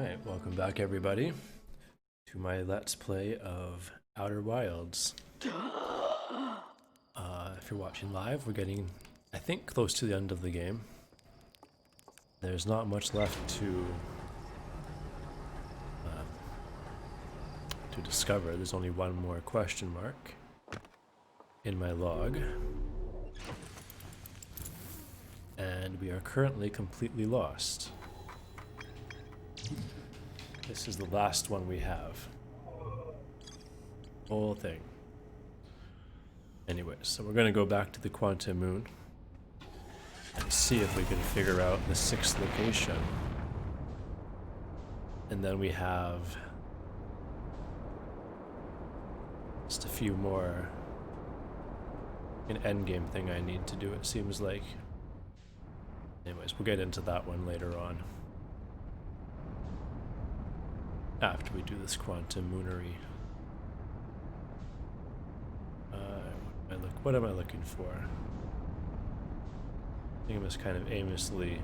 Alright, welcome back everybody to my Let's Play of Outer Wilds. If you're watching live, we're getting, I think, close to the end of the game. There's not much left to discover. There's only one more question mark in my log. And we are currently completely lost. This is the last one we have. Whole thing. Anyways, so we're gonna go back to the Quantum Moon and see if we can figure out the 6th location. And then we have just a few more, an endgame thing I need to do, it seems like. Anyways, we'll get into that one later on. After we do this Quantum Moonery. What am I looking for? I think I'm just kind of aimlessly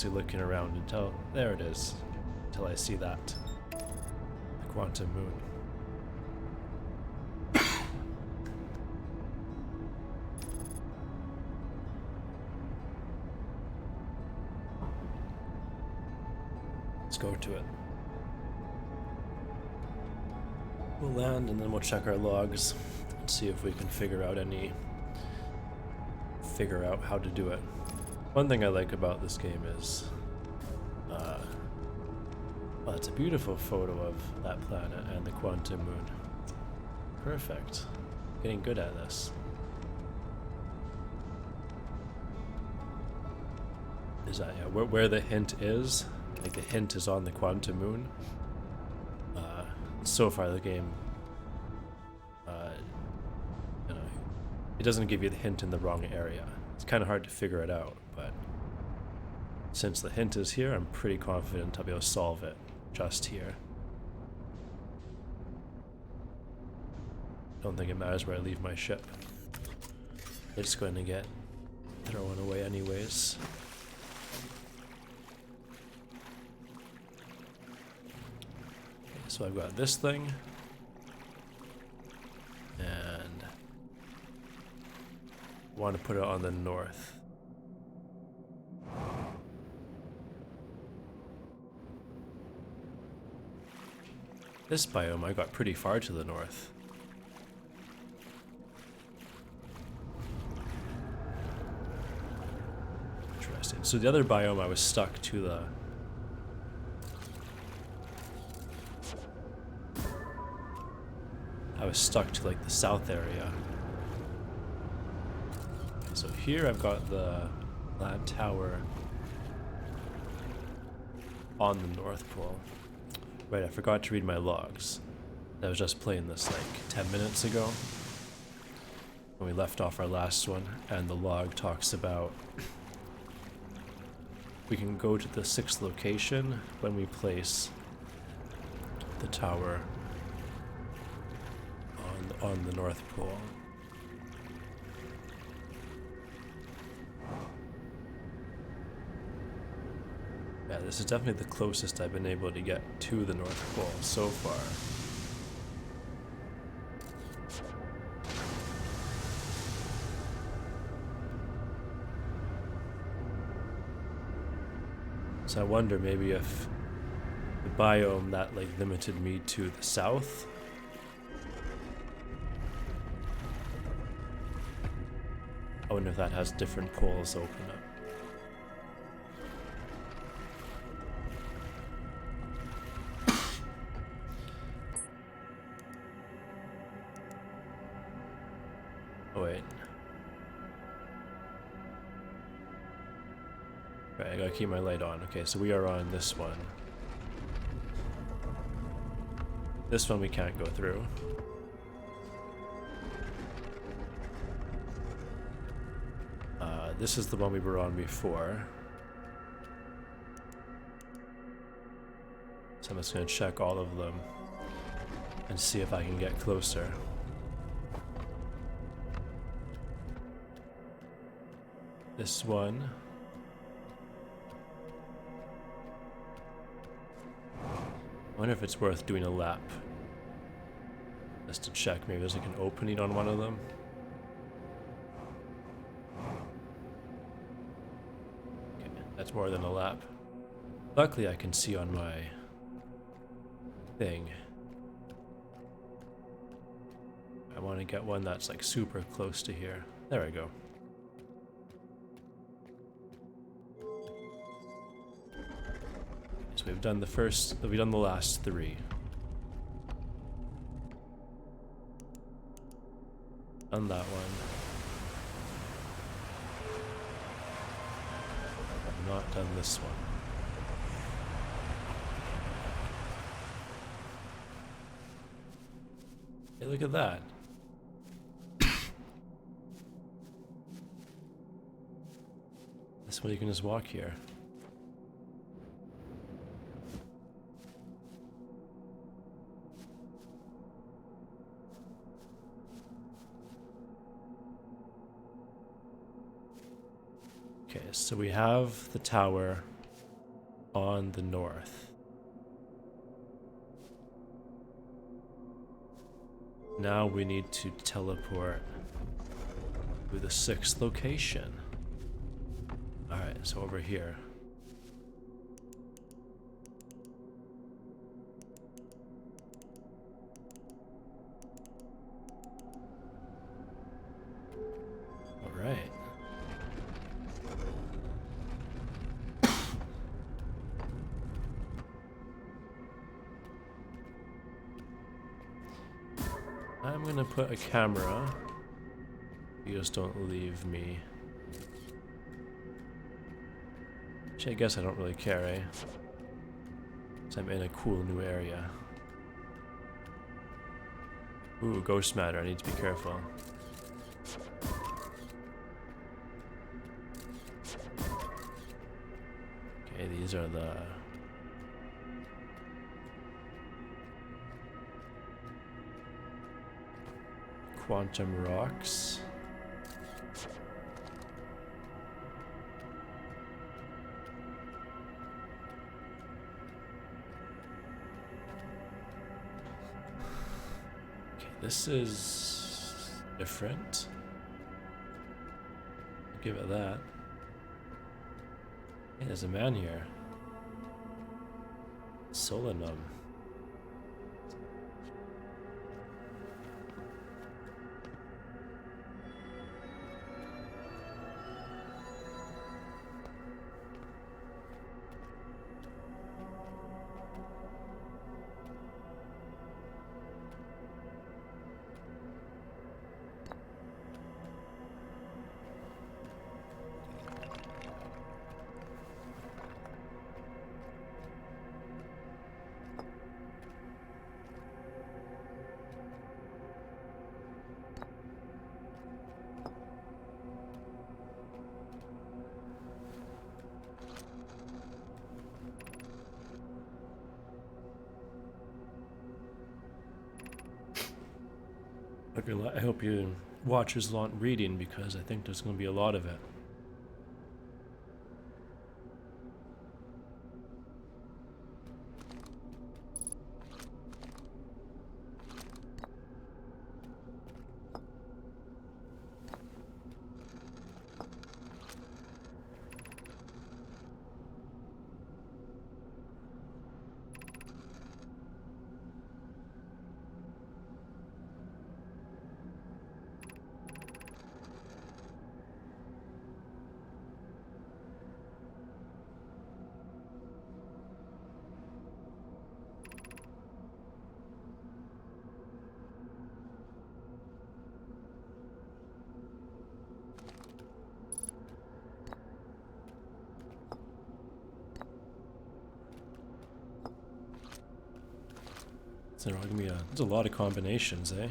looking around until, there it is, until I see that, the Quantum Moon. Let's go to it. We'll land and then we'll check our logs and see if we can figure out how to do it. One thing I like about this game is, well, it's a beautiful photo of that planet and the Quantum Moon. Perfect. Getting good at this. Is that, yeah, where the hint is? Like the hint is on the Quantum Moon. So far the game, it doesn't give you the hint in the wrong area. It's kind of hard to figure it out, but since the hint is here, I'm pretty confident I'll be able to solve it just here. Don't think it matters where I leave my ship. It's going to get thrown away anyways. So I've got this thing, and want to put it on the north. This biome I got pretty far to the north. Interesting. So the other biome I was stuck to the like the south area. So here I've got the land tower on the North Pole. Right, I forgot to read my logs. I was just playing this like 10 minutes ago when we left off our last one, and the log talks about we can go to the 6th location when we place the tower on the North Pole. Yeah, this is definitely the closest I've been able to get to the North Pole so far. So I wonder maybe if the biome that like limited me to the south, I wonder if that has different poles open up. Oh wait. Right, I gotta keep my light on. Okay, so we are on this one. This one we can't go through. This is the one we were on before. So I'm just going to check all of them and see if I can get closer. This one. I wonder if it's worth doing a lap. Just to check, maybe there's like an opening on one of them. Okay, that's more than a lap. Luckily I can see on my thing. I want to get one that's like super close to here. There we go. So we've done the last 3. Done that one. I've not done this one. Hey, look at that. This way you can just walk here. Okay, so we have the tower on the north. Now we need to teleport to the 6th location. Alright, so over here. Alright. I'm gonna put a camera. You just don't leave me. Actually, I guess I don't really care, eh? 'Cause I'm in a cool new area. Ooh, ghost matter. I need to be careful. Okay, these are the... quantum rocks. Okay, this is different. I'll give it that. Hey, there's a man here. Solanum. I hope you watchers want reading because I think there's going to be a lot of it. So there's a lot of combinations, eh?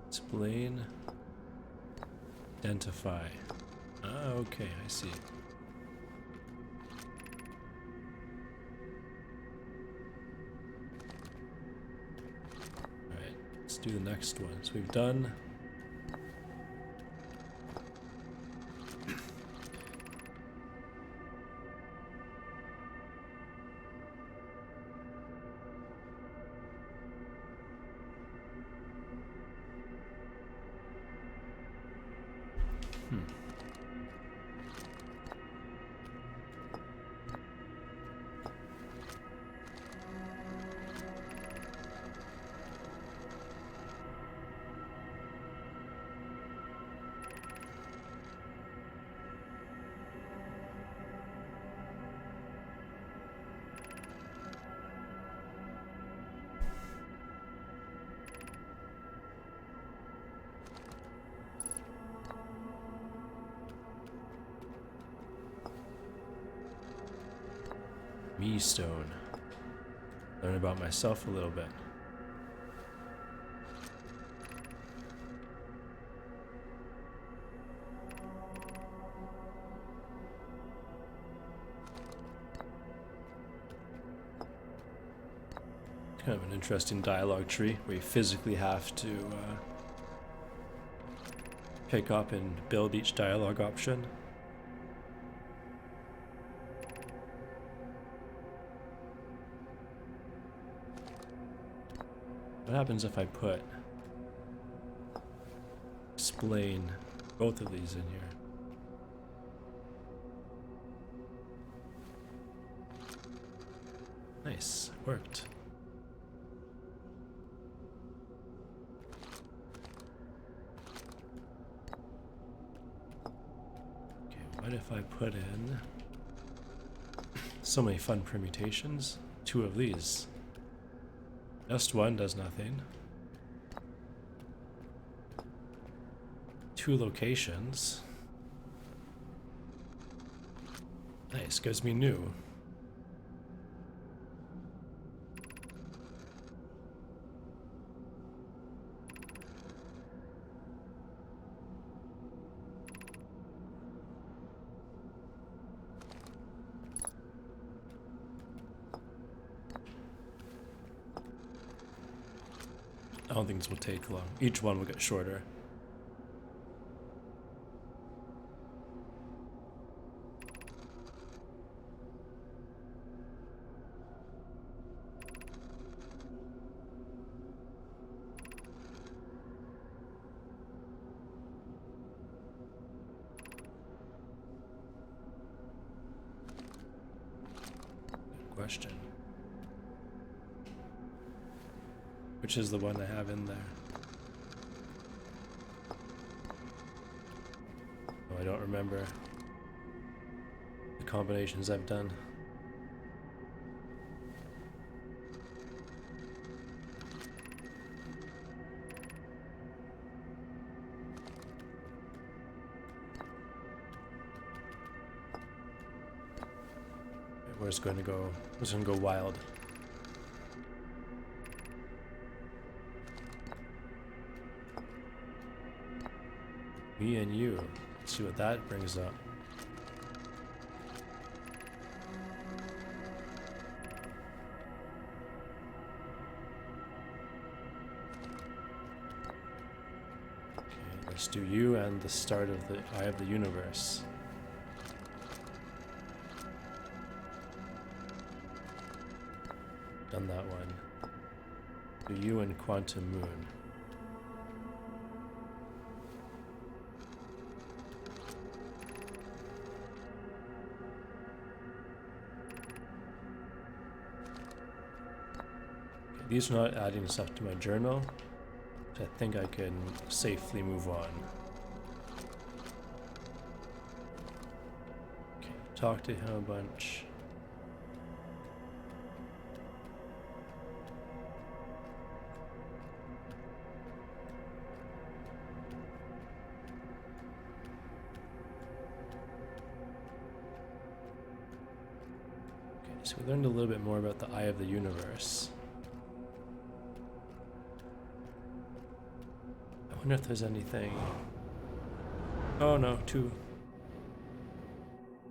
Explain. Identify. Ah, okay, I see. do the next one. So we've done Me Stone. Learn about myself a little bit. Kind of an interesting dialogue tree where you physically have to pick up and build each dialogue option. What happens if I put explain both of these in here? Nice, worked. Okay, what if I put in so many fun permutations? 2 of these. Just one does nothing. 2 locations. Nice, gives me new. I don't think this will take long. Each one will get shorter. Good question. Which is the one I have in there? Oh, I don't remember the combinations I've done. Where's it going to go? It's going to go wild. Me and you. Let's see what that brings up. Okay, let's do you and the start of the Eye of the Universe. Done that one. Do you and Quantum Moon. These are not adding stuff to my journal, so I think I can safely move on. Okay, talk to him a bunch. Okay, so we learned a little bit more about the Eye of the Universe. I wonder if there's anything. Oh no, 2.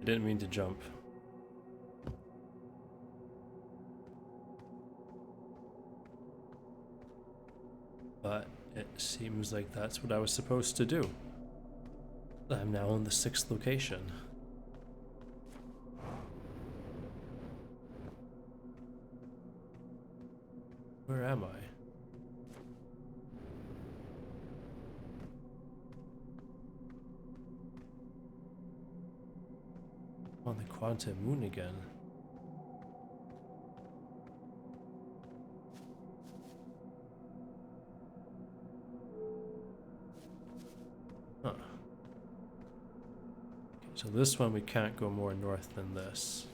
I didn't mean to jump. But it seems like that's what I was supposed to do. I'm now in the 6th location. Where am I? On the Quantum Moon again. Huh. Okay, so this one we can't go more north than this.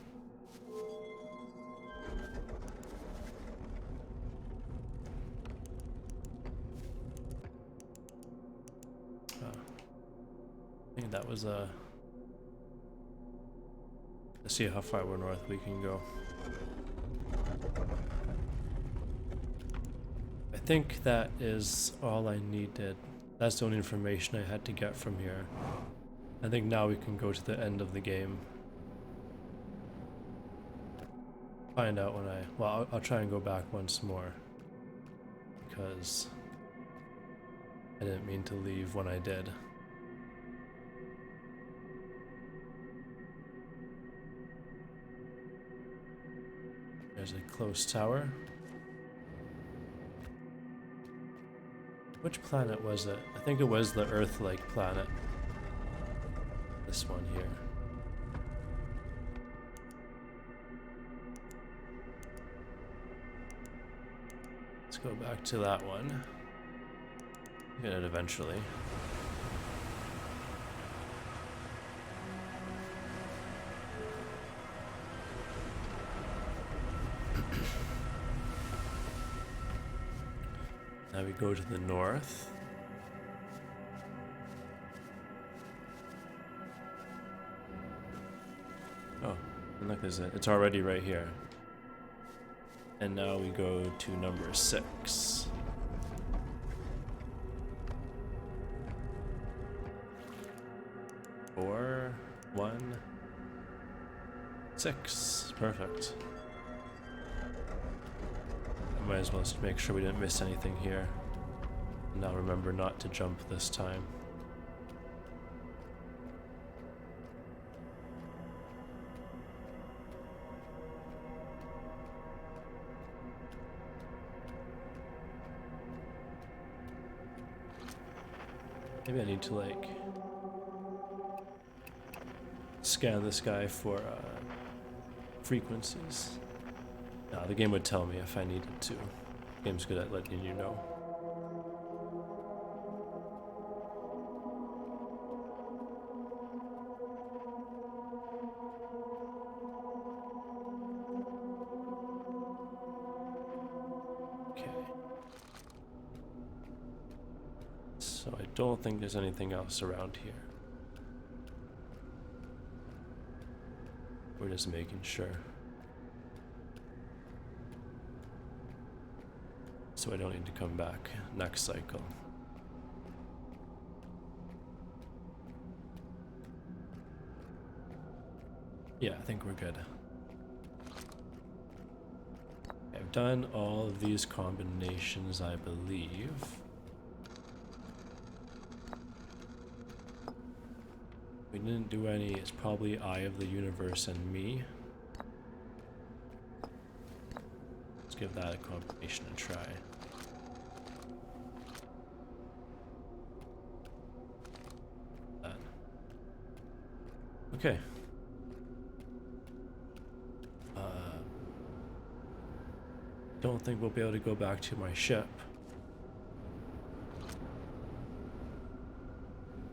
I think that was a... Let's see how far we're north we can go. I think that is all I needed. That's the only information I had to get from here. I think now we can go to the end of the game. Find out when well, I'll try and go back once more. Because I didn't mean to leave when I did. There's a close tower. Which planet was it? I think it was the Earth-like planet. This one here. Let's go back to that one. Get it eventually. Now we go to the north. Oh, and look, it's already right here. And now we go to number 6. Four, 1, 6. Perfect. I might as well just make sure we didn't miss anything here. Now remember not to jump this time. Maybe I need to like scan this guy for frequencies. No, the game would tell me if I needed to. The game's good at letting you know. Okay. So I don't think there's anything else around here. We're just making sure. So I don't need to come back next cycle. Yeah, I think we're good. I've done all of these combinations, I believe. We didn't do any, it's probably Eye of the Universe and me. Let's give that a combination a try. That. Okay. Don't think we'll be able to go back to my ship.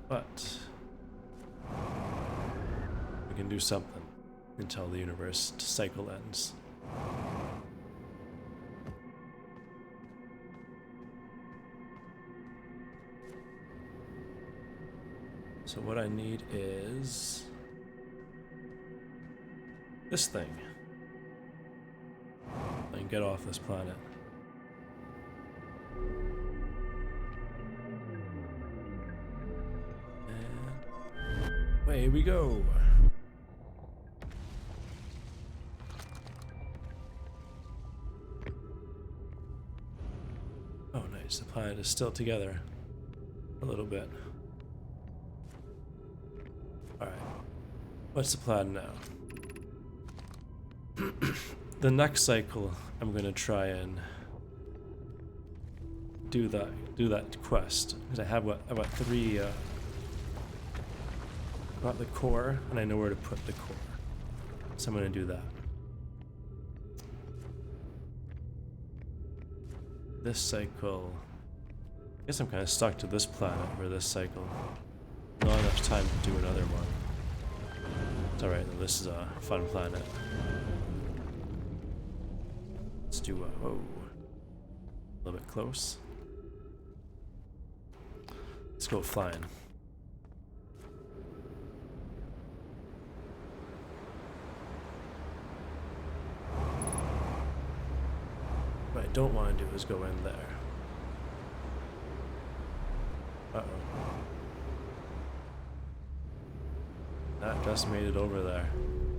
But we can do something until the universe cycle ends. So what I need is this thing. I can get off this planet. And away we go. Oh, nice. Alright, so the planet is still together. A little bit. Alright. What's the plan now? The next cycle, I'm gonna try and do that quest because I have about 3. Got the core, and I know where to put the core, so I'm gonna do that. This cycle, I guess I'm kind of stuck to this planet for this cycle. Not enough time to do another one. It's alright though, this is a fun planet. Let's do a, oh, a little bit close. Let's go flying. What I don't want to do is go in there. Uh-oh. That just made it over there.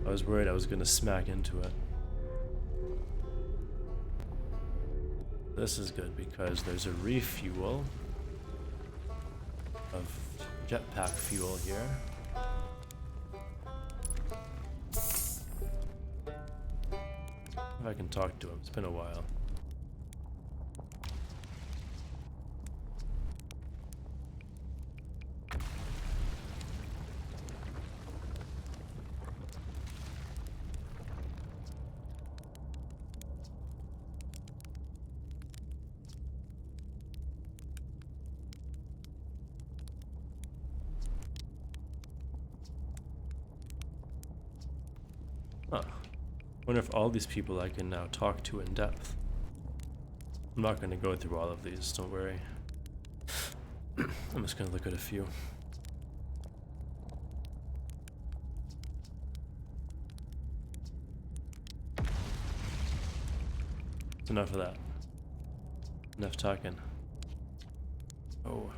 I was worried I was gonna smack into it. This is good because there's a refuel of jetpack fuel here. If I can talk to him, it's been a while. Huh. Wonder if all these people I can now talk to in depth. I'm not going to go through all of these, don't worry. I'm just going to look at a few. That's enough of that. Enough talking. Oh.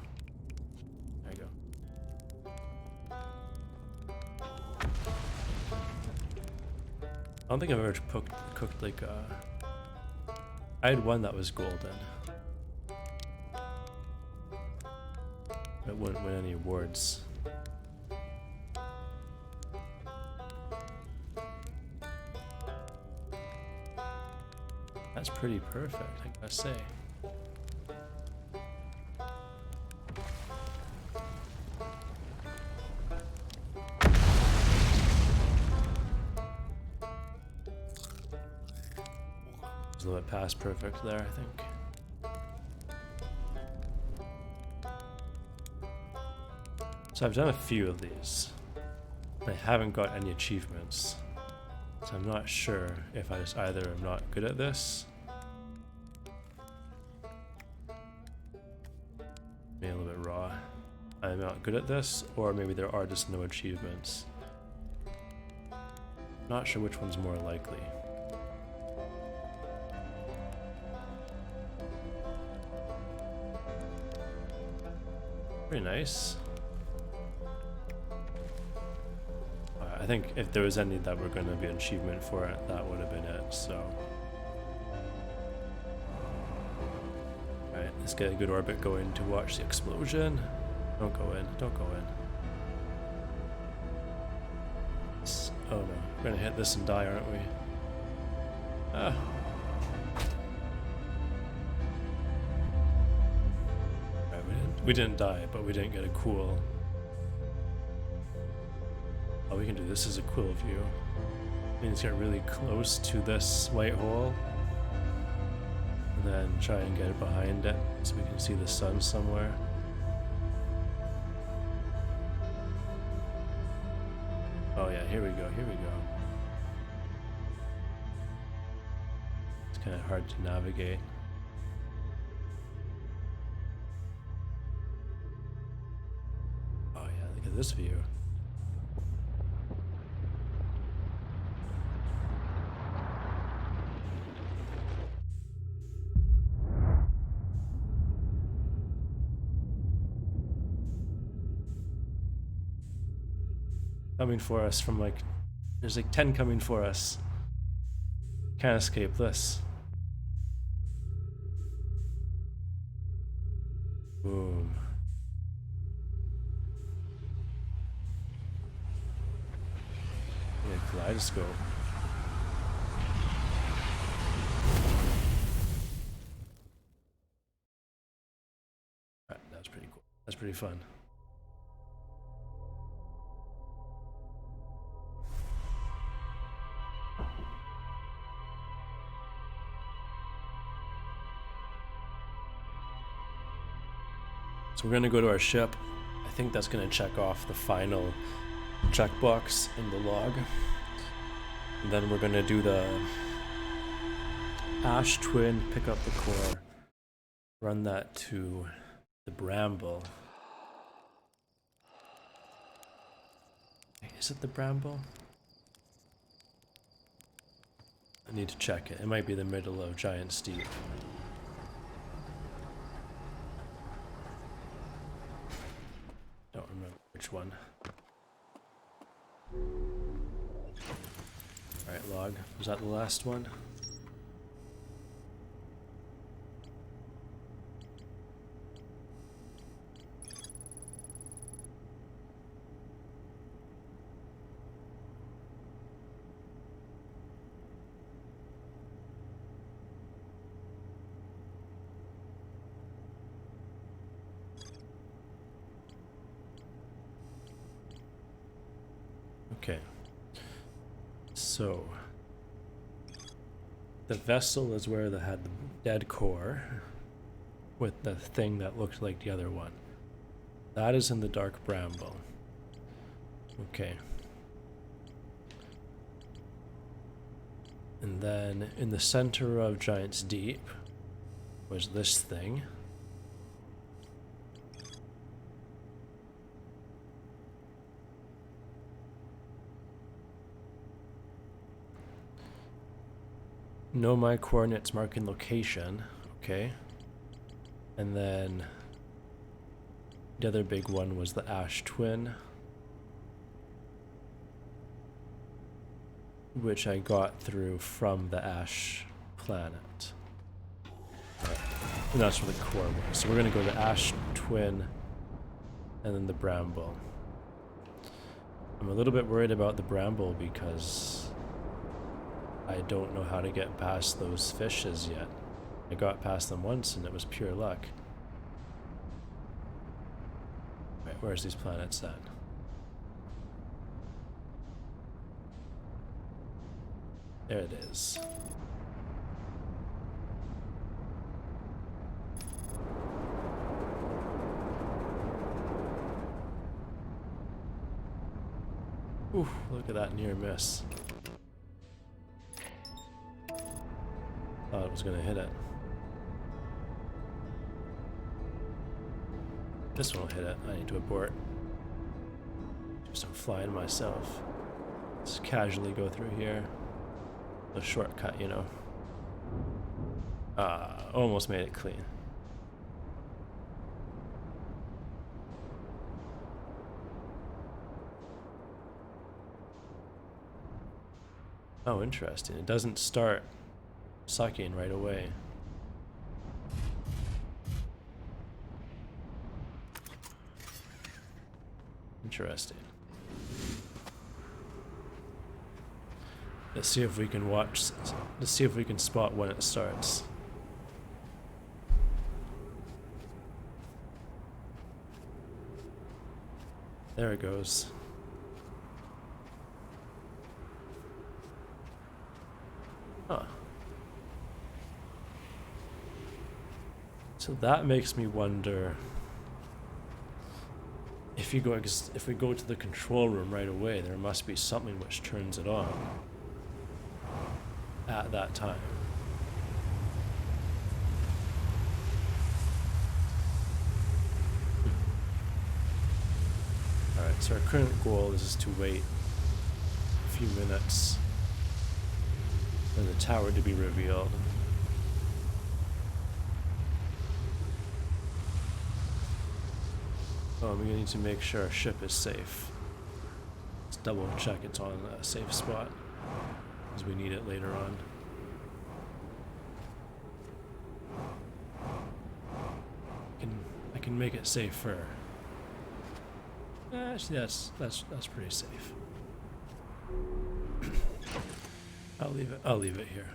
There you go. I don't think I've ever cooked like I had one that was golden. It wouldn't win any awards. That's pretty perfect, I gotta say. A little bit past perfect there, I think. So I've done a few of these. I haven't got any achievements. So I'm not sure if I just either am not good at this. Maybe a little bit raw. I'm not good at this, or maybe there are just no achievements. Not sure which one's more likely. Pretty nice. I think if there was any that were going to be an achievement for it, that would have been it, so. Alright, let's get a good orbit going to watch the explosion. Don't go in, don't go in. Oh no, we're going to hit this and die, aren't we? Ah. We didn't die, but we didn't get a cool. Oh, we can do this as a cool view. We need to get really close to this white hole, and then try and get it behind it so we can see the sun somewhere. Oh yeah, here we go, here we go. It's kind of hard to navigate. This view. Coming for us from like, there's like 10 coming for us. Can't escape this. Boom. Yeah, kaleidoscope. Alright, that's pretty cool. That's pretty fun. So we're gonna go to our ship. I think that's gonna check off the final checkbox in the log. And then we're gonna do the Ash Twin, pick up the core, run that to the Bramble. Is it the Bramble? I need to check it. It might be the middle of Giant's Deep. Don't remember which one. Alright, log. Was that the last one? Okay. So the vessel is where they had the dead core with the thing that looked like the other one. That is in the Dark Bramble. Okay. And then in the center of Giant's Deep was this thing. Know my coordinates marking location. Okay. And then the other big one was the Ash Twin, which I got through from the Ash planet. And that's where the core was. So we're gonna go to Ash Twin and then the Bramble. I'm a little bit worried about the Bramble because I don't know how to get past those fishes yet. I got past them once and it was pure luck. Right, where's these planets at? There it is. Ooh, look at that near miss. Thought it was gonna hit it. This one will hit it. I need to abort. Just I'm flying myself. Just casually go through here. A shortcut, you know. Almost made it clean. Oh, interesting. It doesn't start sucking right away. Interesting. Let's see if we can watch. Let's see if we can spot when it starts. There it goes. Huh. So that makes me wonder if we go to the control room right away, there must be something which turns it on at that time. Alright, so our current goal is to wait a few minutes for the tower to be revealed. We need to make sure our ship is safe. Let's double check it's on a safe spot, because we need it later on. I can make it safer. Actually, that's pretty safe. I'll leave it. I'll leave it here.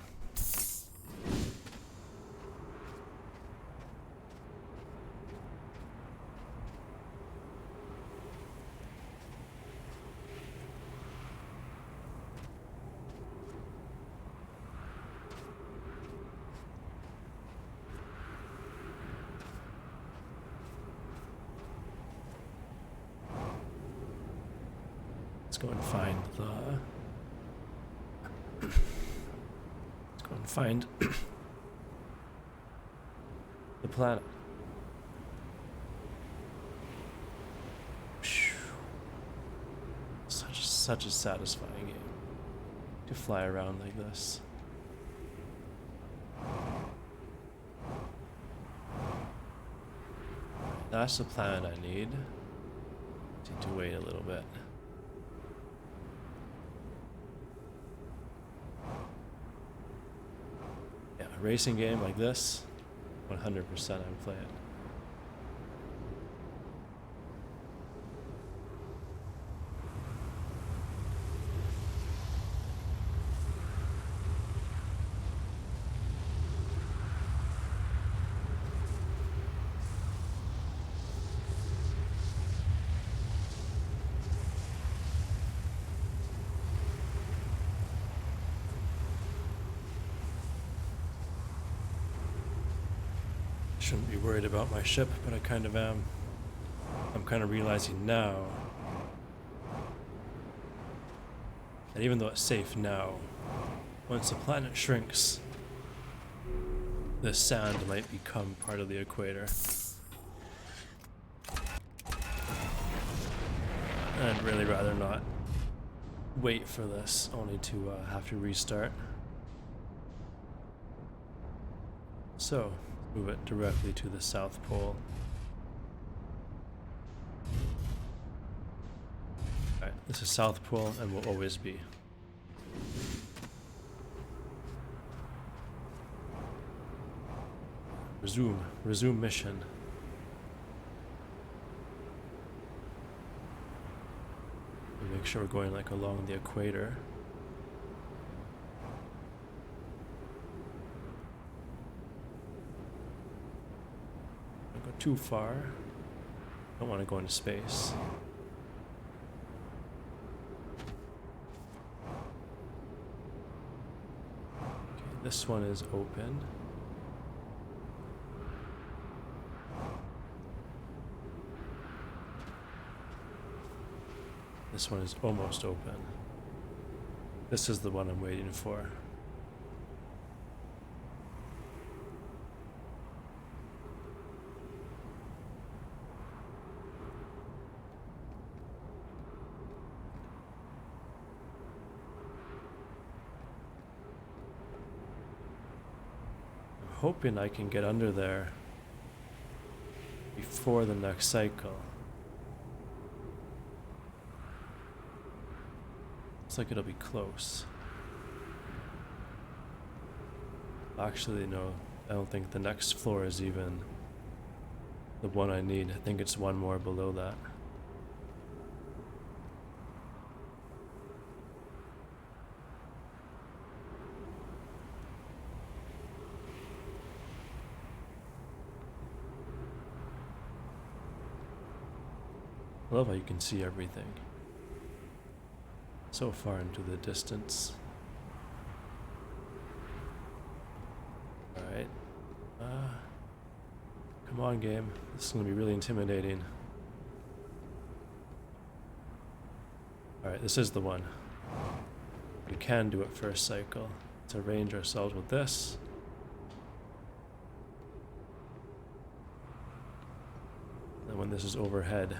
Let's go and find the. Let's go and find the planet. Phew. Such a satisfying game to fly around like this. That's the planet I need. Need to wait a little bit. Yeah, a racing game like this, 100% I'd play it. Shouldn't be worried about my ship, but I kind of am. I'm kind of realizing now that even though it's safe now, once the planet shrinks, the sand might become part of the equator. And I'd really rather not wait for this, only to have to restart. So, move it directly to the South Pole. Alright, this is South Pole and will always be. Resume mission. Make sure we're going like along the equator. Don't go too far. Don't want to go into space. Okay, this one is open. This one is almost open. This is the one I'm waiting for. I'm hoping I can get under there before the next cycle. Looks like it'll be close. Actually, no, I don't think the next floor is even the one I need. I think it's one more below that. I love how you can see everything so far into the distance. Alright. Come on, game. This is going to be really intimidating. Alright, this is the one. We can do it for a cycle. Let's arrange ourselves with this. And when this is overhead,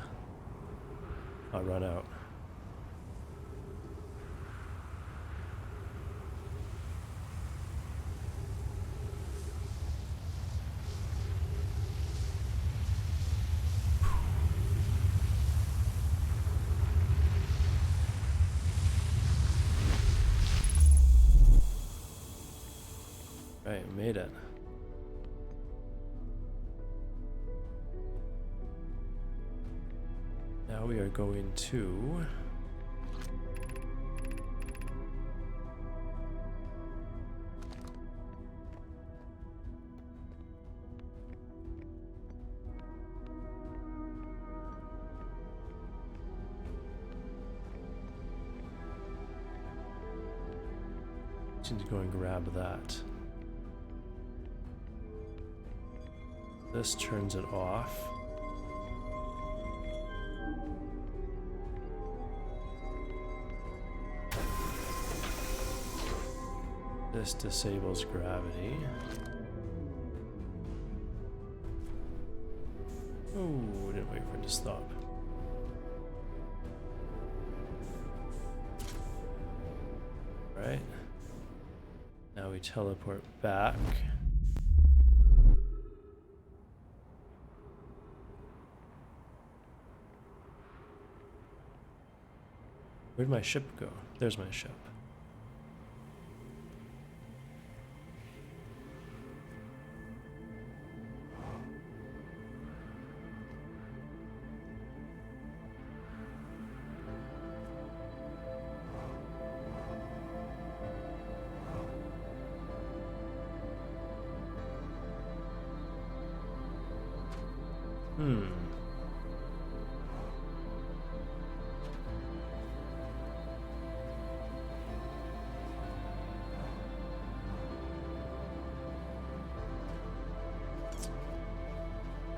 I'll run out. Right, made it. Now we are going to... need to go and grab that. This turns it off. This disables gravity. Oh, didn't wait for it to stop. Right. Now we teleport back. Where'd my ship go? There's my ship.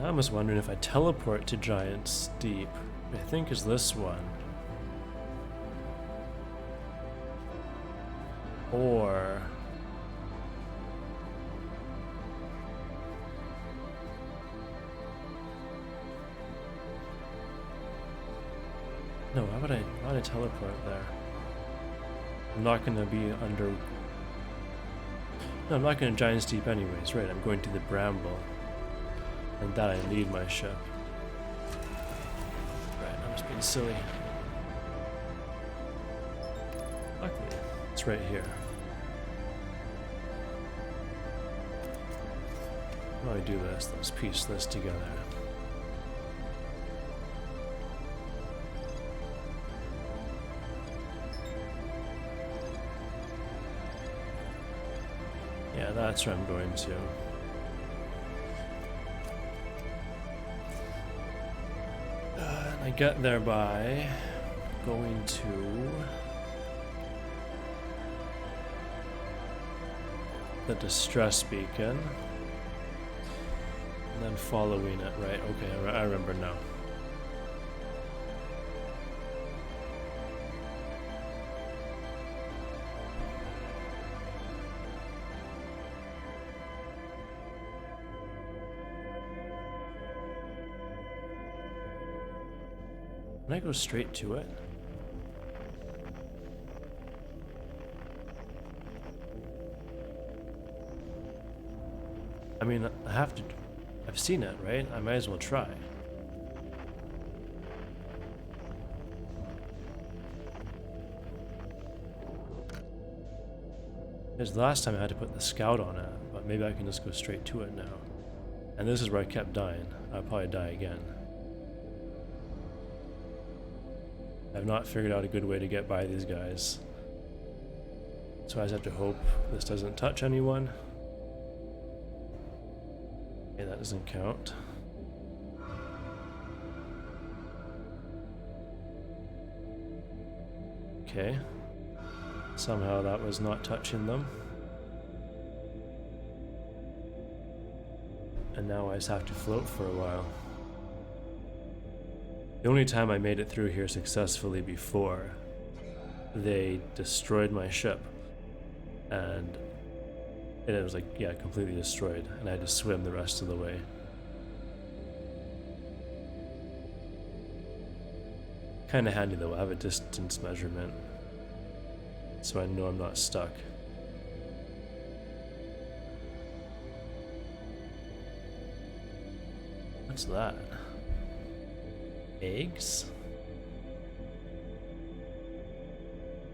I was wondering if I teleport to Giant Steep, I think is this one. Or... no, why would I teleport there? I'm not gonna be under... no, I'm not going to Giant Steep anyways, right? I'm going to the Bramble. And that I need my ship. Right, I'm just being silly. Luckily, it's right here. How do I do this? Let's piece this together. Yeah, that's where I'm going to. I get there by going to the distress beacon and then following it, right? Okay, I remember now. Can I go straight to it? I mean, I have to... I've seen it, right? I might as well try. Because the last time I had to put the scout on it, but maybe I can just go straight to it now. And this is where I kept dying. I'll probably die again. I've not figured out a good way to get by these guys. So I just have to hope this doesn't touch anyone. Okay, that doesn't count. Okay. Somehow that was not touching them. And now I just have to float for a while. The only time I made it through here successfully before, they destroyed my ship. And it was like, yeah, completely destroyed. And I had to swim the rest of the way. Kinda handy though, I have a distance measurement. So I know I'm not stuck. What's that? Eggs?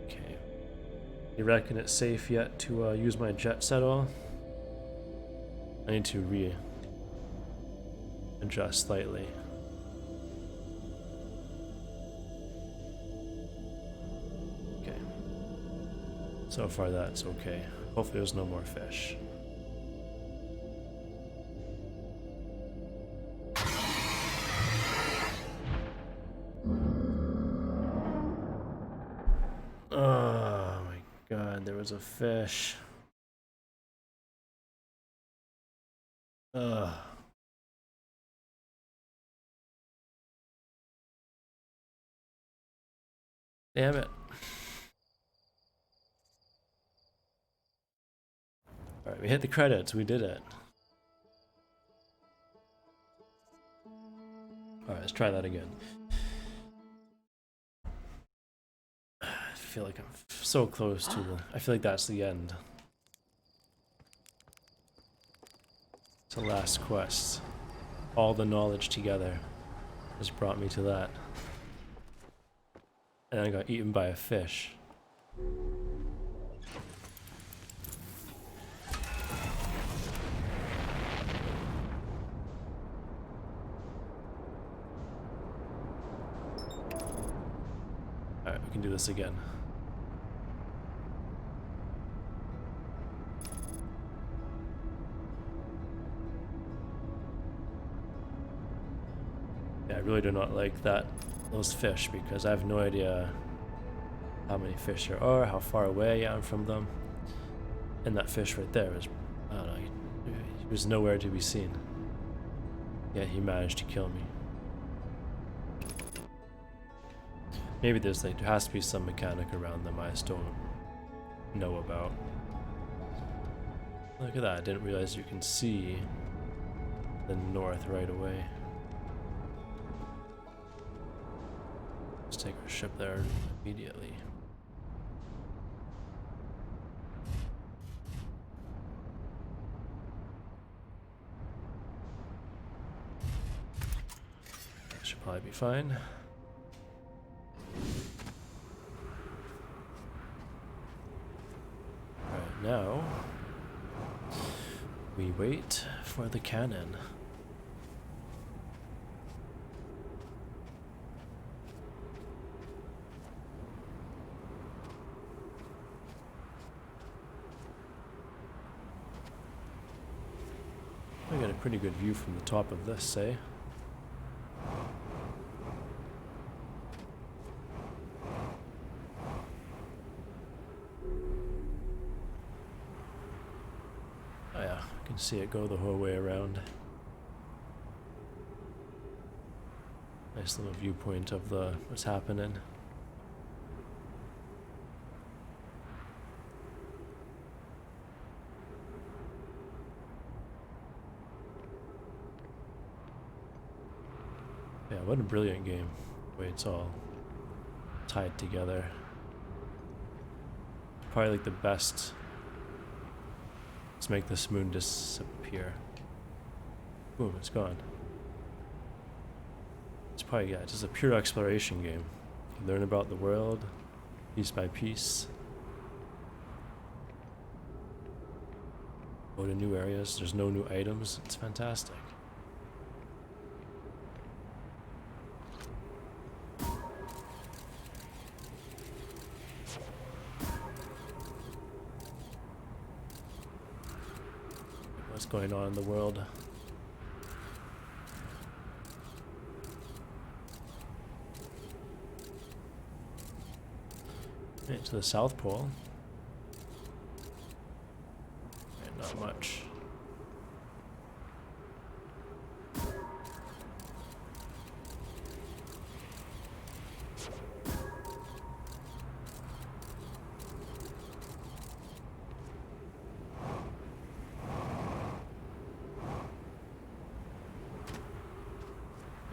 Okay. You reckon it's safe yet to use my jet set oil? I need to readjust slightly. So far that's okay. Hopefully there's no more fish. Oh my god, there was a fish. Ugh. Damn it. Alright, we hit the credits, we did it. Alright, let's try that again. I feel like I'm so close to the... I feel like that's the end. It's the last quest. All the knowledge together has brought me to that. And I got eaten by a fish. Alright, we can do this again. Yeah, I really do not like those fish because I have no idea how many fish there are, how far away I am from them. And that fish right there was, I don't know, he was nowhere to be seen. Yet he managed to kill me. Maybe there has to be some mechanic around them I just don't know about. Look at that, I didn't realize you can see the north right away. Let's take our ship there immediately. That should probably be fine. Alright, now we wait for the cannon. I got a pretty good view from the top of this, eh? Oh yeah, I can see it go the whole way around. Nice little viewpoint of what's happening. Yeah, what a brilliant game. The way it's all tied together. Probably like the best. Let's make this moon disappear. Boom, it's gone. It's probably, yeah, just a pure exploration game. You learn about the world, piece by piece. Go to new areas, there's no new items, it's fantastic. What's going on in the world? Right to the South Pole. And not much.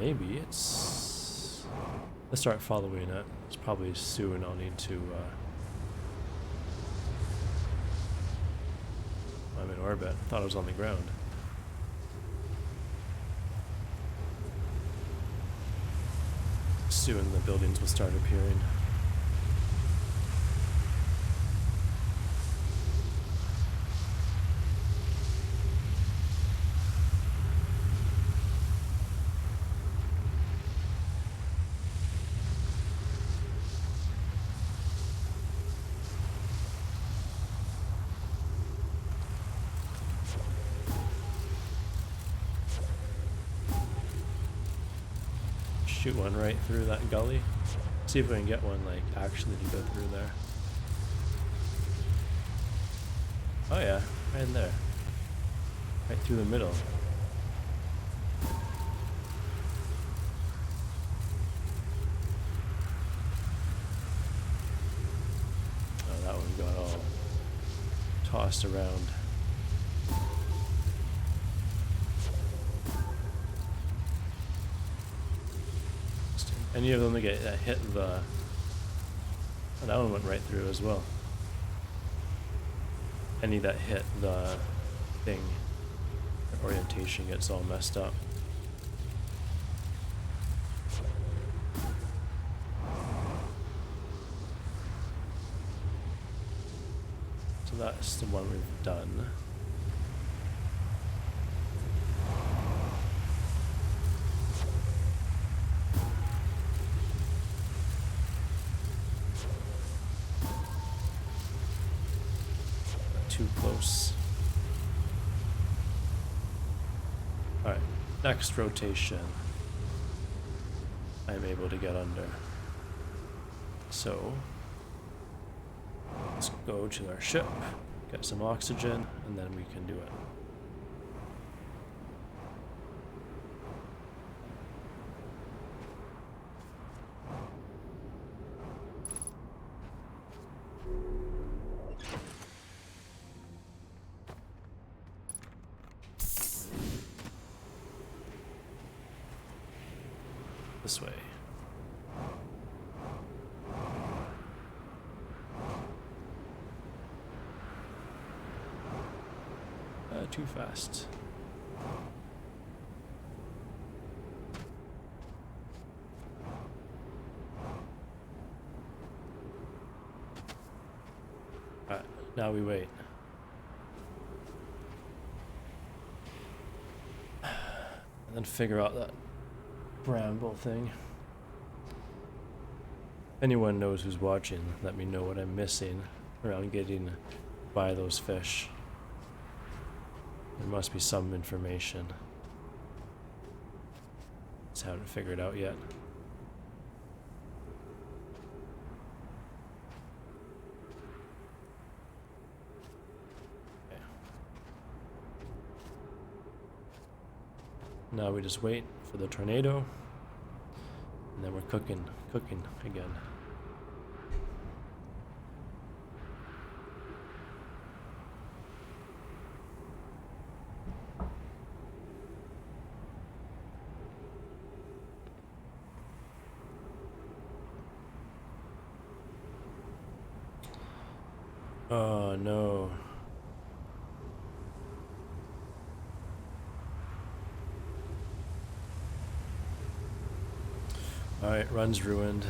Maybe it's... Let's start following it. It's probably soon I'll need to... I'm in orbit. I thought I was on the ground. Soon the buildings will start appearing. shoot one right through that gully. See if we can get one like actually to go through there. Oh yeah, right in there. Right through the middle. Oh, that one got all tossed around. Any of them that get hit the... Oh, that one went right through as well. Any that hit the thing, the orientation gets all messed up. So that's the one we've done. Too close. Alright, next rotation I'm able to get under. So let's go to our ship, get some oxygen, and then we can do it. This way. Too fast. Alright, now we wait. And then figure out that bramble thing. If anyone knows who's watching, let me know what I'm missing around getting by those fish. There must be some information. Just haven't figured out yet. Okay. Now we just wait for the tornado, and then we're cooking again. Oh no. Alright, run's ruined.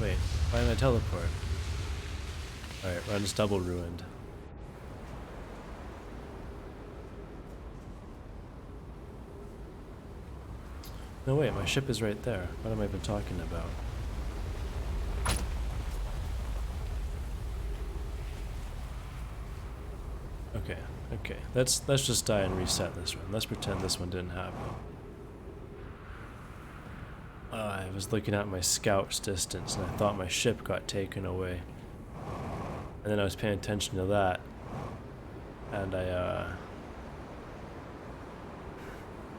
Wait, why did I teleport? Alright, run's double ruined. No wait, my ship is right there. What am I even talking about? Okay. Let's just die and reset this one. Let's pretend this one didn't happen. I was looking at my scout's distance and I thought my ship got taken away. And then I was paying attention to that. And I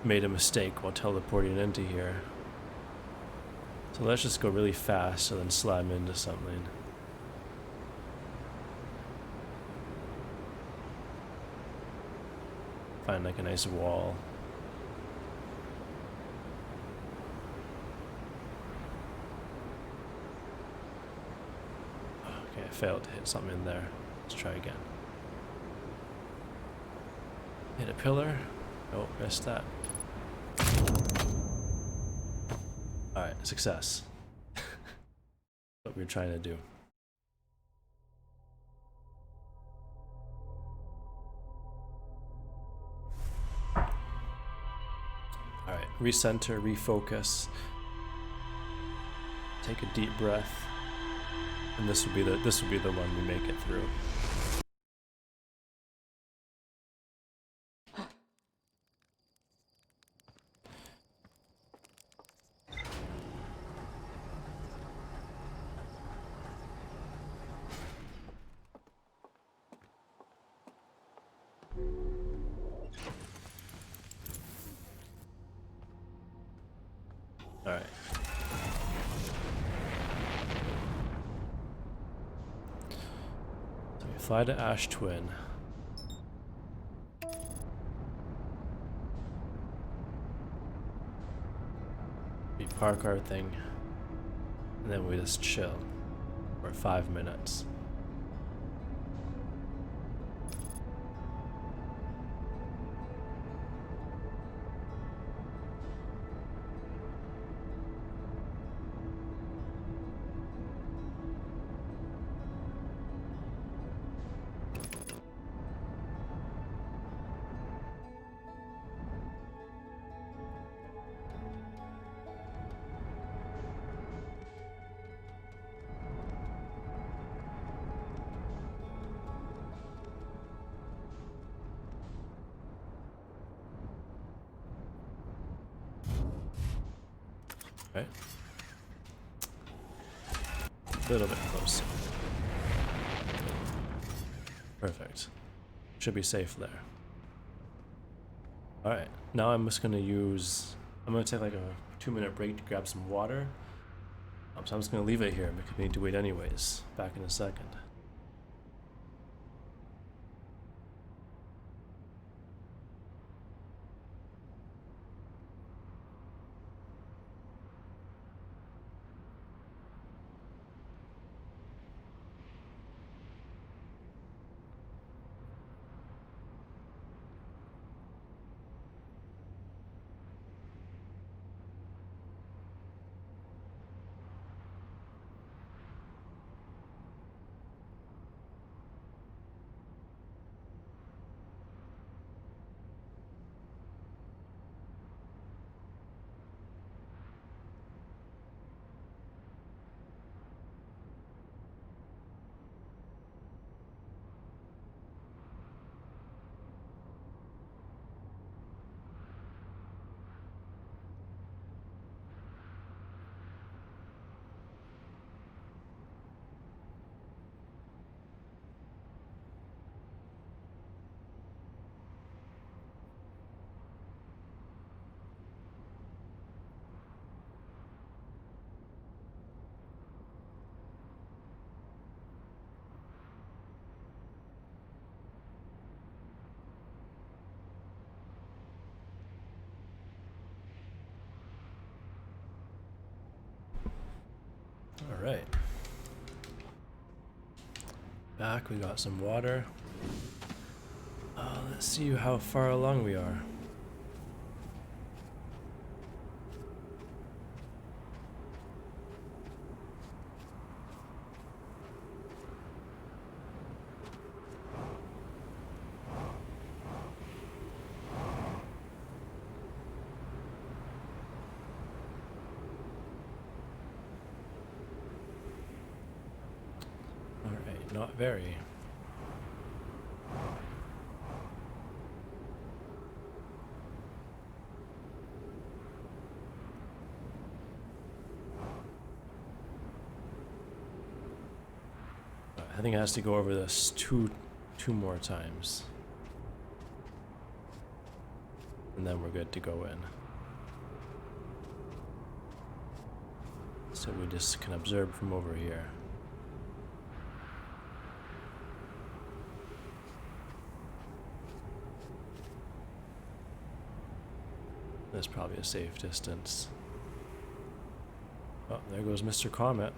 made a mistake while teleporting into here. So let's just go really fast and then slam into something. Find like a nice wall. Okay, I failed to hit something in there. Let's try again. Hit a pillar. Oh, missed that. Alright, success. What we were trying to do. Alright, recenter, refocus. Take a deep breath. And this will be the one we make it through. Alright. So we fly to Ash Twin. We park our thing. And then we just chill for 5 minutes. Right? A little bit closer. Perfect. Should be safe there. Alright, now I'm just gonna I'm gonna take like a 2-minute break to grab some water. So I'm just gonna leave it here because we need to wait anyways. Back in a second. Alright. Back, we got some water. Let's see how far along we are. Alright, not very. I think it has to go over this two more times. And then we're good to go in. So we just can observe from over here. That's probably a safe distance. Oh, there goes Mr. Comet.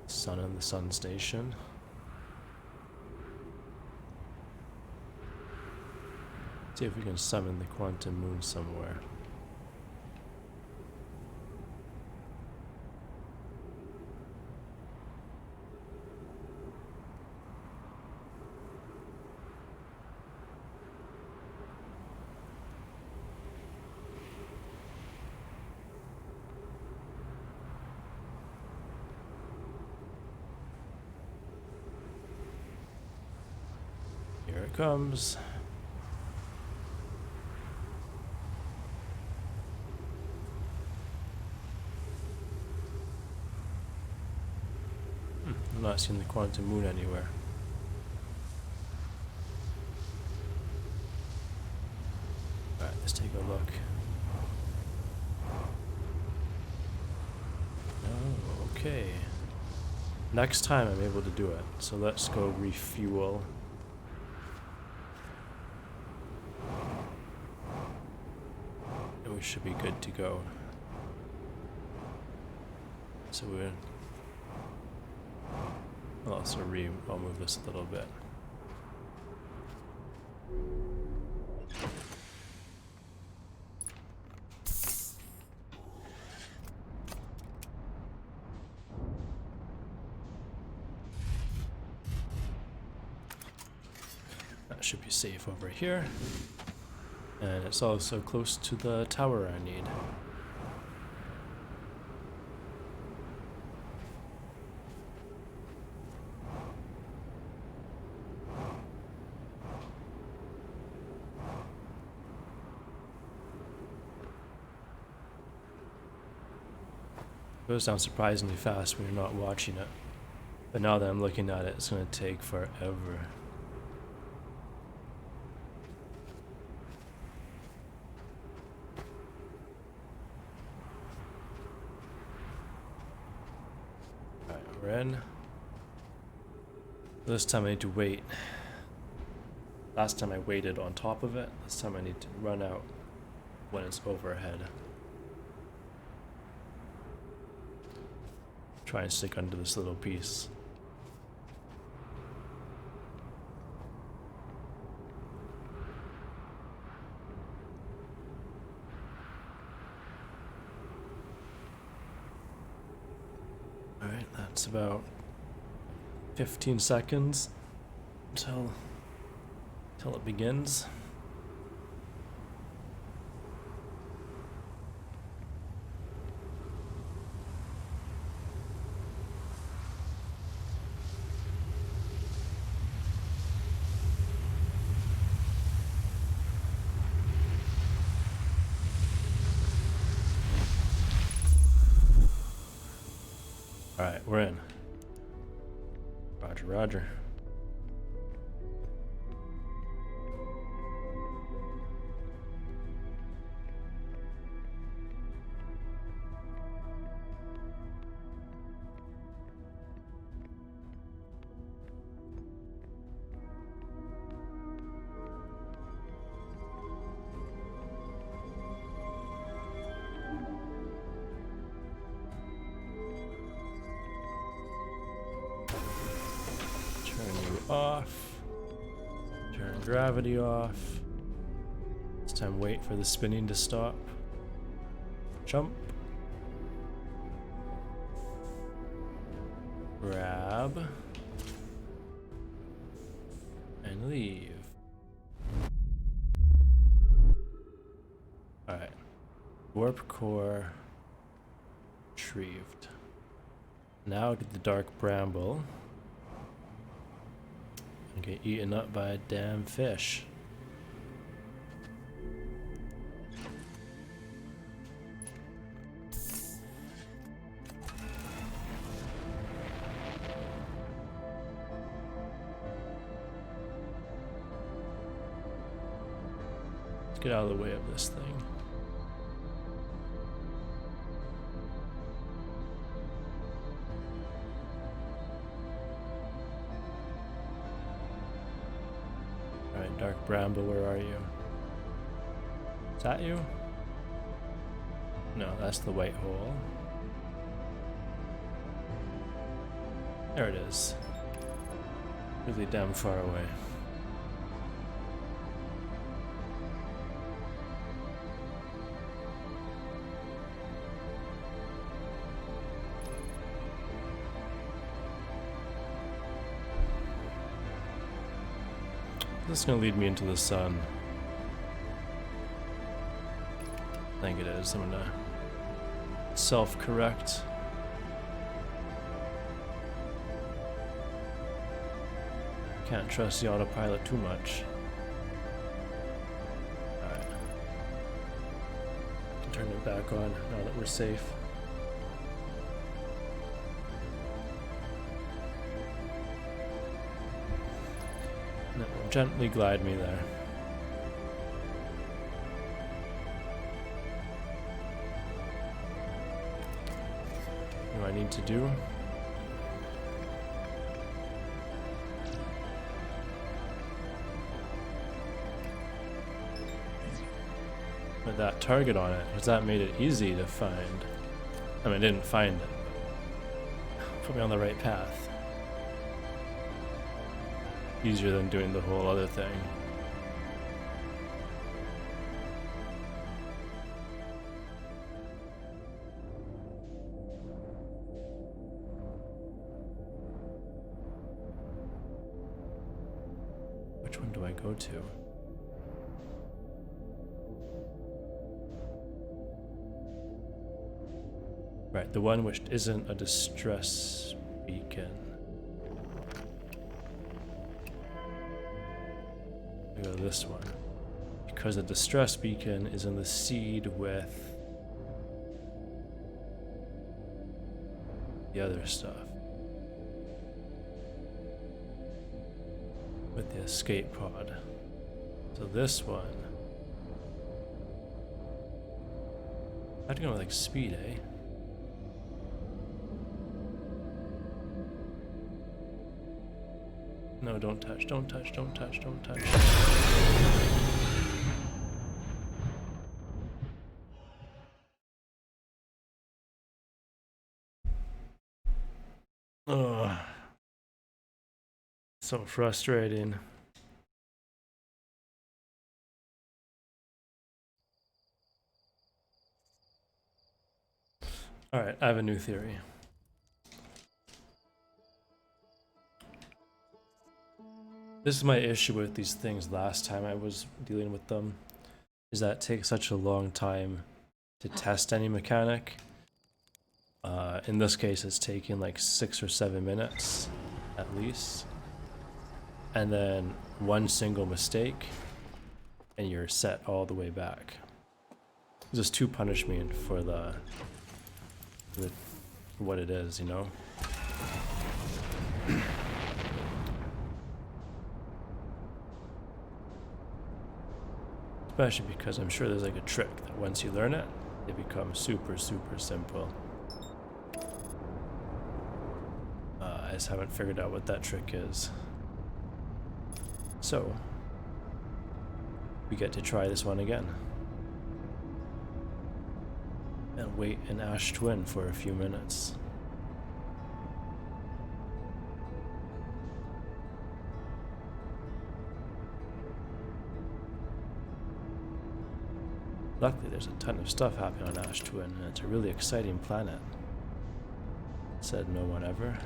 Sun and the Sun Station. See if we can summon the Quantum Moon somewhere. Here it comes. I'm not seeing the quantum moon anywhere. Alright, let's take a look. Oh, okay. Next time I'm able to do it, so let's go refuel. And we should be good to go. So I'll also I'll move this a little bit. That should be safe over here. And it's also close to the tower I need. It goes down surprisingly fast when you're not watching it. But now that I'm looking at it, it's going to take forever. Alright, we're in. This time I need to wait. Last time I waited on top of it. This time I need to run out when it's overhead. Try and stick under this little piece. Alright, that's about 15 seconds until it begins. Alright, we're in. Roger, roger. Off. Turn gravity off. This time wait for the spinning to stop. Jump. Grab. And leave. Alright. Warp core retrieved. Now to the dark bramble. Get eaten up by a damn fish. Let's get out of the way of this thing. Dark Bramble, where are you? Is that you? No, that's the white hole. There it is. Really damn far away. This is gonna lead me into the sun. I think it is. I'm gonna self-correct. Can't trust the autopilot too much. Alright. Can turn it back on now that we're safe. Gently glide me there. What do I need to do? With that target on it, because that made it easy to find. I mean, I didn't find it, but put me on the right path. Easier than doing the whole other thing. Which one do I go to? Right, the one which isn't a distress beacon. I go to this one. Because the distress beacon is in the seed with the other stuff. With the escape pod. So this one. I have to go with like speed, eh? No, don't touch, don't touch, don't touch, don't touch. Ugh. So frustrating. Alright, I have a new theory. This is my issue with these things last time I was dealing with them, is that it takes such a long time to test any mechanic. In this case it's taking like 6 or 7 minutes at least. And then one single mistake and you're set all the way back. Just too punishment for for what it is, you know? Especially because I'm sure there's like a trick that once you learn it, it becomes super, super simple. I just haven't figured out what that trick is. So, we get to try this one again. And wait in Ash Twin for a few minutes. Luckily, there's a ton of stuff happening on Ash Twin, and it's a really exciting planet. Said no one ever.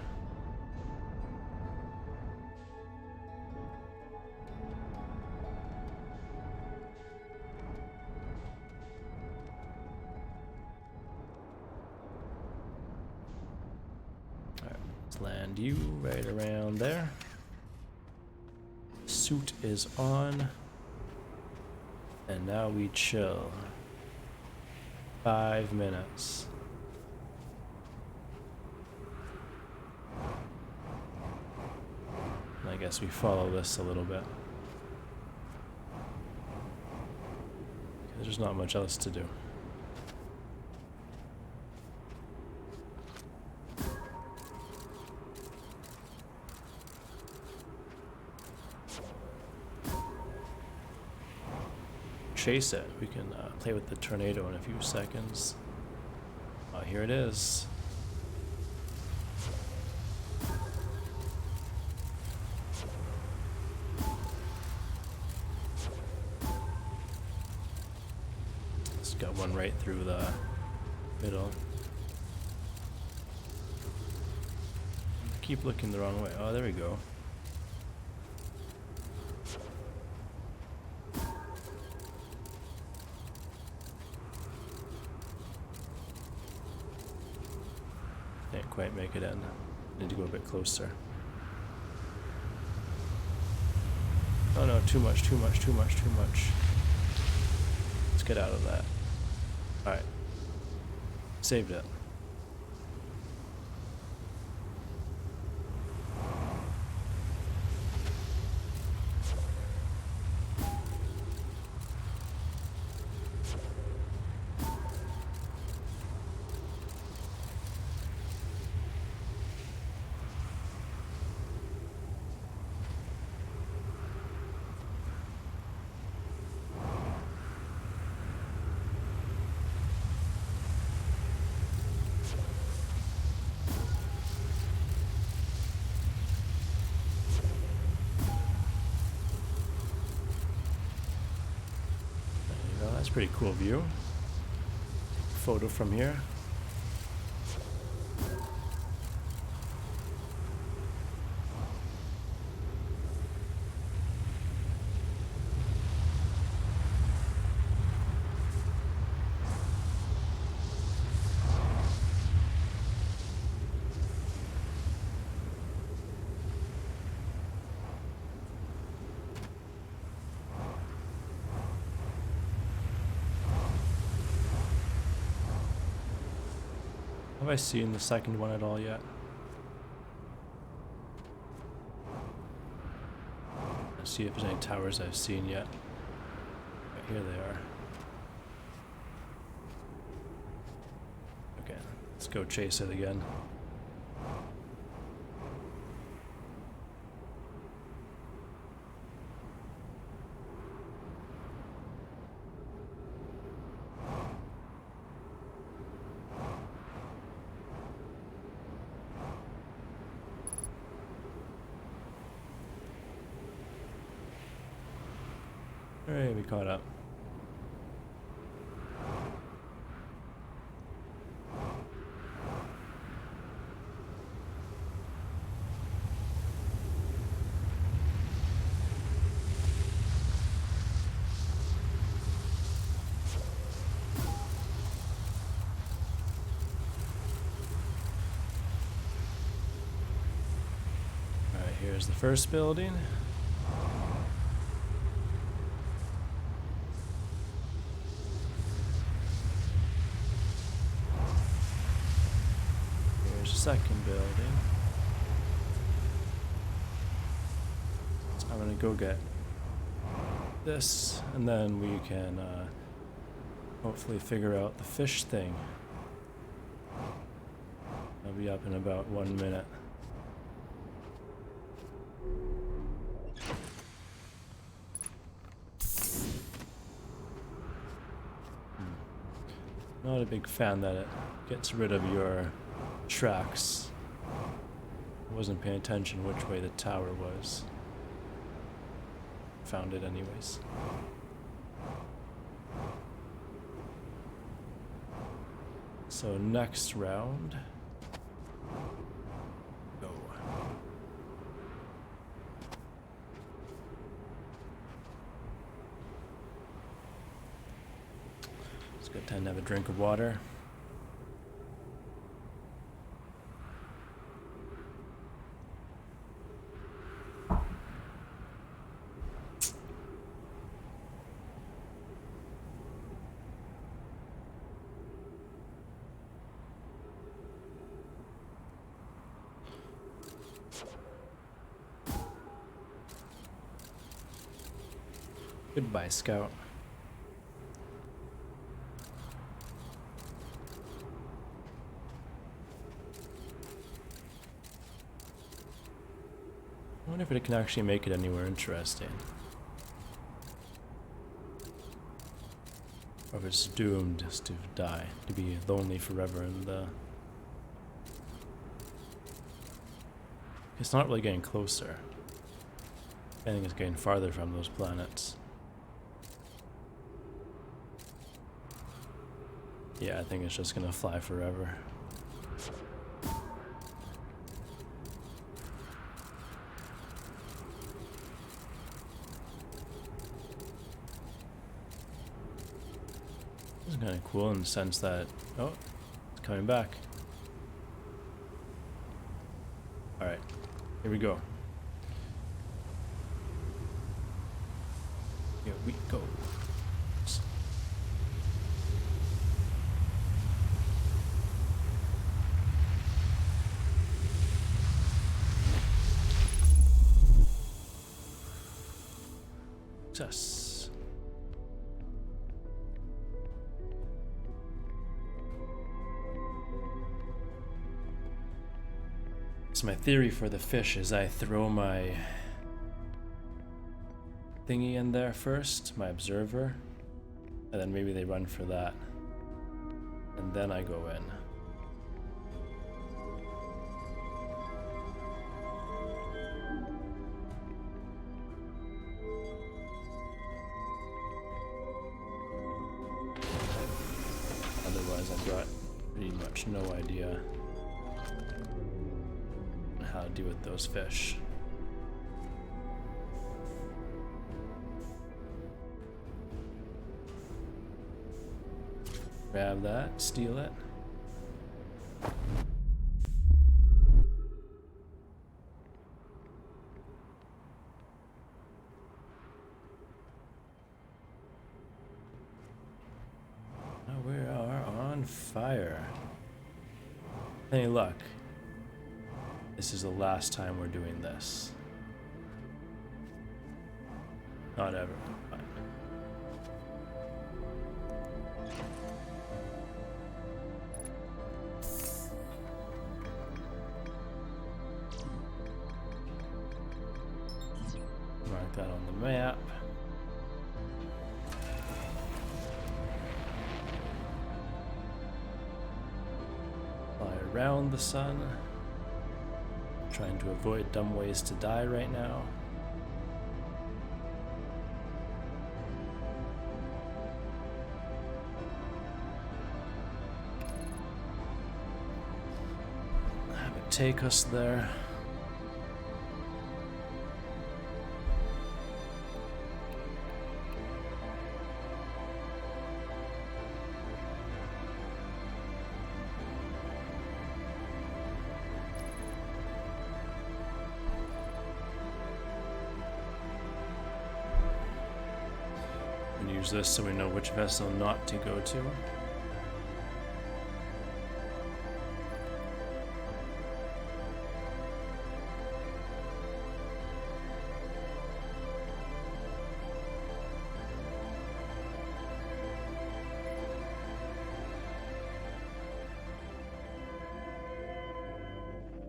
Alright, let's land you right around there. Suit is on. And now we chill. 5 minutes. And I guess we follow this a little bit. There's not much else to do. Chase it. We can play with the tornado in a few seconds. Here it is. It's got one right through the middle. Keep looking the wrong way. Oh, there we go. Can't quite make it in. Need to go a bit closer. Oh no, too much, too much, too much, too much. Let's get out of that. Alright. Saved it. That's a pretty cool view. Photo from here. Have I seen the second one at all yet? Let's see if there's any towers I've seen yet. Right, here they are. Okay, let's go chase it again. Alright, we caught up. Alright, here's the first building. Second building. So I'm gonna go get this, and then we can hopefully figure out the fish thing. I'll be up in about 1 minute. Not a big fan that it gets rid of your tracks. I wasn't paying attention which way the tower was. Found it anyways. So next round. Go. It's a good time to have a drink of water. Goodbye, Scout. I wonder if it can actually make it anywhere interesting. Or if it's doomed just to die, to be lonely forever in the... It's not really getting closer. I think it's getting farther from those planets. Yeah, I think it's just gonna fly forever. This is kind of cool in the sense that, oh, it's coming back. Alright, here we go. Here we go. Success. So my theory for the fish is I throw my thingy in there first, my observer, and then maybe they run for that, and then I go in. otherwise I've got pretty much no idea how to deal with those fish. Grab that, steal it. Oh, we are on fire. Any luck? This is the last time we're doing this. Not ever. Fine. Mark that on the map. Fly around the sun. Trying to avoid dumb ways to die right now. Have it take us there. Use this so we know which vessel not to go to.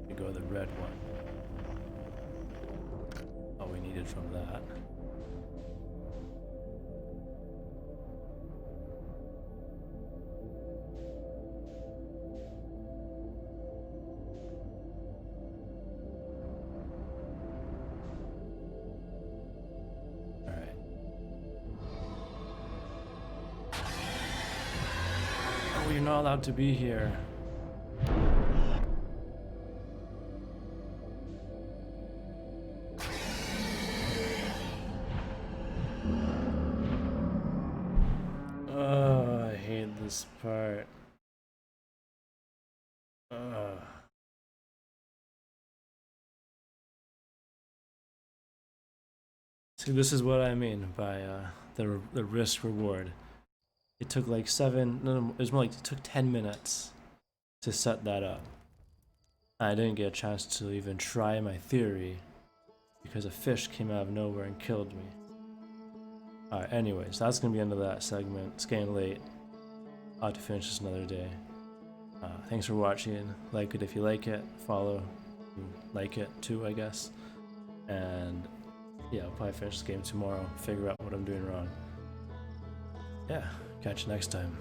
We go the red one. All we needed from that. You're not allowed to be here. Oh, I hate this part. See, this is what I mean by the risk reward. It took like it was more like it took 10 minutes to set that up. I didn't get a chance to even try my theory because a fish came out of nowhere and killed me. Alright, anyways, that's gonna be the end of that segment. It's getting late. I'll have to finish this another day. Thanks for watching. Like it if you like it. Follow. Like it too, I guess. And yeah, I'll probably finish this game tomorrow. Figure out what I'm doing wrong. Yeah. Catch you next time.